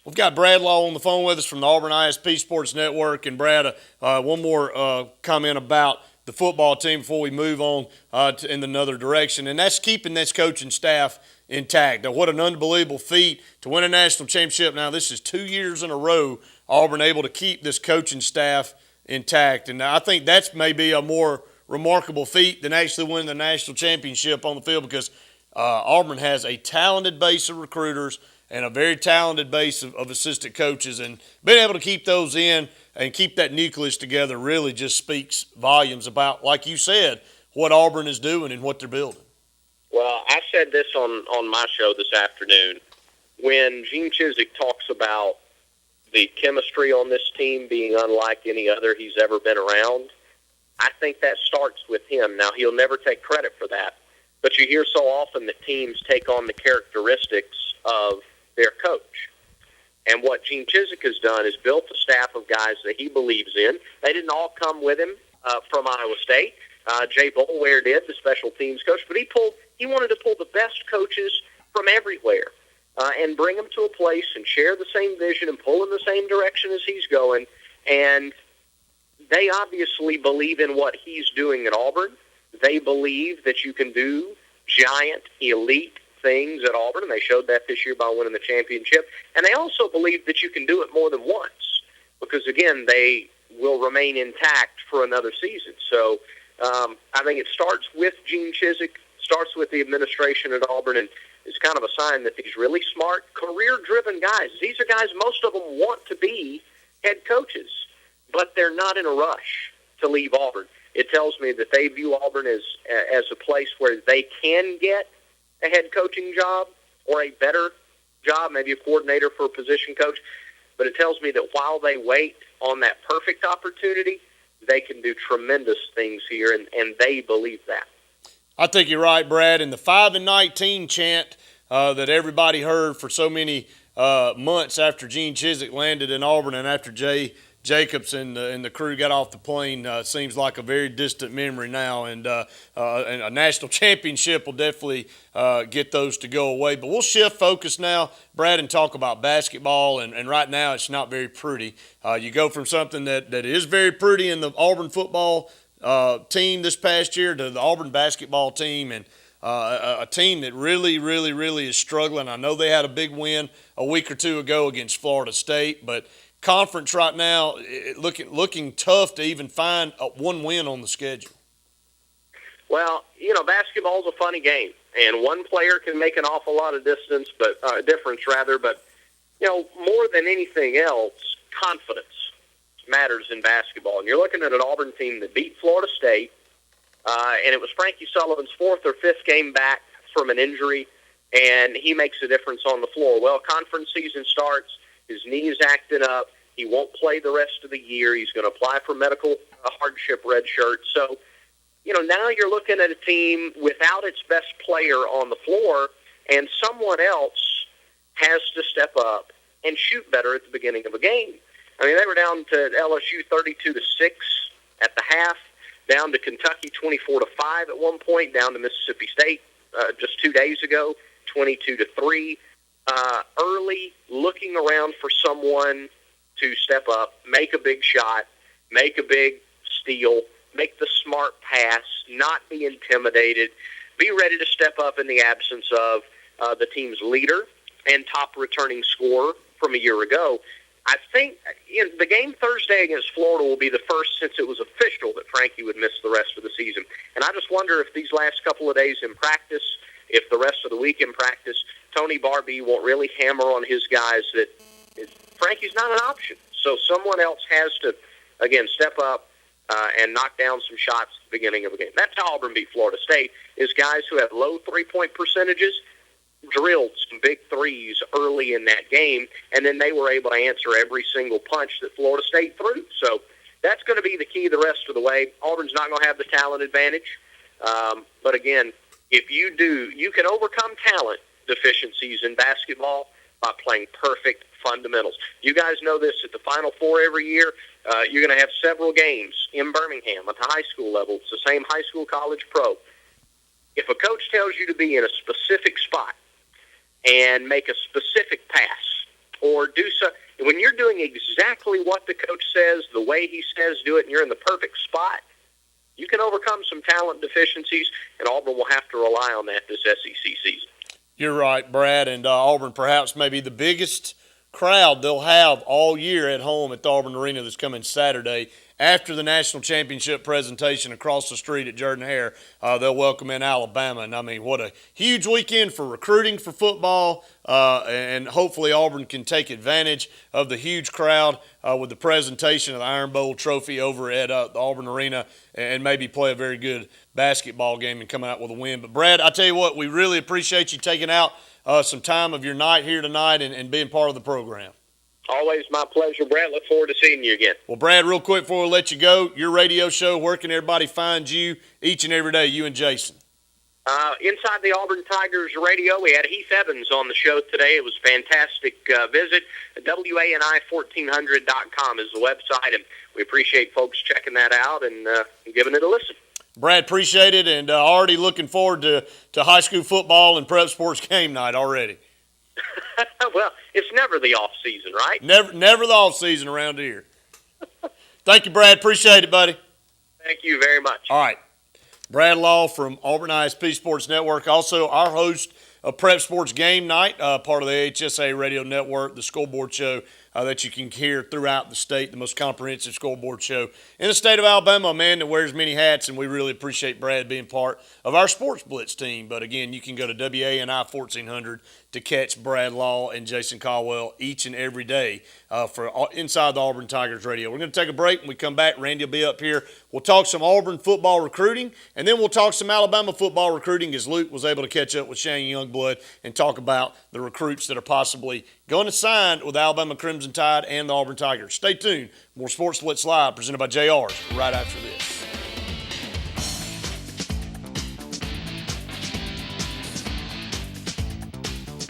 We've got Brad Law on the phone with us from the Auburn ISP Sports Network. And, Brad, one more comment about the football team before we move on in another direction, and that's keeping this coaching staff intact. Now, what an unbelievable feat to win a national championship. Now, this is 2 years in a row Auburn able to keep this coaching staff intact. And I think that's maybe a more remarkable feat than actually winning the national championship on the field, because Auburn has a talented base of recruiters and a very talented base of assistant coaches, and being able to keep those in and keep that nucleus together really just speaks volumes about, like you said, what Auburn is doing and what they're building. Well, I said this on my show this afternoon. When Gene Chizik talks about the chemistry on this team being unlike any other he's ever been around, I think that starts with him. Now, he'll never take credit for that, but you hear so often that teams take on the characteristics of their coach. And what Gene Chizik has done is built a staff of guys that he believes in. They didn't all come with him from Iowa State. Jay Boulware did, the special teams coach, but he wanted to pull the best coaches from everywhere and bring them to a place and share the same vision and pull in the same direction as he's going. And they obviously believe in what he's doing at Auburn. They believe that you can do giant, elite things at Auburn, and they showed that this year by winning the championship. And they also believe that you can do it more than once because, again, they will remain intact for another season. So I think it starts with Gene Chizik, starts with the administration at Auburn, and it's kind of a sign that these really smart, career-driven guys, these are guys, most of them want to be head coaches, but they're not in a rush to leave Auburn. It tells me that they view Auburn as a place where they can get a head coaching job or a better job, maybe a coordinator for a position coach. But it tells me that while they wait on that perfect opportunity, they can do tremendous things here, and they believe that. I think you're right, Brad. And the 5-19 chant that everybody heard for so many months after Gene Chizik landed in Auburn and after Jay Jacobs and the crew got off the plane seems like a very distant memory now, and a national championship will definitely get those to go away. But we'll shift focus now, Brad, and talk about basketball, and right now it's not very pretty. You go from something that is very pretty in the Auburn football team this past year to the Auburn basketball team, and a team that really, really, really is struggling. I know they had a big win a week or two ago against Florida State, but conference right now looking tough to even find one win on the schedule. Well, basketball's a funny game, and one player can make an awful lot of difference, but more than anything else, confidence matters in basketball. And you're looking at an Auburn team that beat Florida State, and it was Frankie Sullivan's fourth or fifth game back from an injury, and he makes a difference on the floor. Well, conference season starts. His knee is acting up. He won't play the rest of the year. He's going to apply for medical hardship red shirt. So, now you're looking at a team without its best player on the floor, and someone else has to step up and shoot better at the beginning of a game. I mean, they were down to LSU 32-6 at the half, down to Kentucky 24-5 at one point, down to Mississippi State just 2 days ago, 22-3. Early, looking around for someone to step up, make a big shot, make a big steal, make the smart pass, not be intimidated, be ready to step up in the absence of the team's leader and top returning scorer from a year ago. I think the game Thursday against Florida will be the first since it was official that Frankie would miss the rest of the season. And I just wonder if these last couple of days in practice, if the rest of the week in practice, Tony Barbee won't really hammer on his guys that Frankie's not an option. So someone else has to, again, step up and knock down some shots at the beginning of a game. That's how Auburn beat Florida State, is guys who have low three-point percentages drilled some big threes early in that game, and then they were able to answer every single punch that Florida State threw. So that's going to be the key the rest of the way. Auburn's not going to have the talent advantage. But again, if you do, you can overcome talent deficiencies in basketball by playing perfect fundamentals. You guys know this at the Final Four every year. You're going to have several games in Birmingham at the high school level. It's the same high school, college, pro. If a coach tells you to be in a specific spot and make a specific pass or do so. When you're doing exactly what the coach says, the way he says do it, and you're in the perfect spot, you can overcome some talent deficiencies, and Auburn will have to rely on that this SEC season. You're right, Brad, and Auburn perhaps may be the biggest crowd they'll have all year at home at the Auburn Arena this coming Saturday. After the national championship presentation across the street at Jordan-Hare, they'll welcome in Alabama. And, I mean, what a huge weekend for recruiting for football, and hopefully Auburn can take advantage of the huge crowd with the presentation of the Iron Bowl trophy over at the Auburn Arena, and maybe play a very good basketball game and come out with a win. But, Brad, I tell you what, we really appreciate you taking out some time of your night here tonight and being part of the program. Always my pleasure, Brett. Look forward to seeing you again. Well, Brad, real quick before we let you go, your radio show, where can everybody find you each and every day, you and Jason? Inside the Auburn Tigers radio, we had Heath Evans on the show today. It was a fantastic visit. WANI1400.com is the website, and we appreciate folks checking that out and giving it a listen. Brad, appreciate it, and already looking forward to high school football and prep sports game night already. Well, it's never the off season, right? Never the off season around here. Thank you, Brad. Appreciate it, buddy. Thank you very much. All right. Brad Law from Auburn ISP Sports Network, also our host of Prep Sports Game Night, part of the HSA Radio Network, the scoreboard show that you can hear throughout the state, the most comprehensive scoreboard show in the state of Alabama, a man that wears many hats, and we really appreciate Brad being part of our Sportz Blitz team. But again, you can go to WANI 1400 to catch Brad Law and Jason Caldwell each and every day for Inside the Auburn Tigers Radio. We're going to take a break. When we come back, Randy will be up here. We'll talk some Auburn football recruiting, and then we'll talk some Alabama football recruiting as Luke was able to catch up with Shane Youngblood and talk about the recruits that are possibly going to sign with Alabama Crimson Tide and the Auburn Tigers. Stay tuned. More Sportz Blitz Live presented by JR's right after this.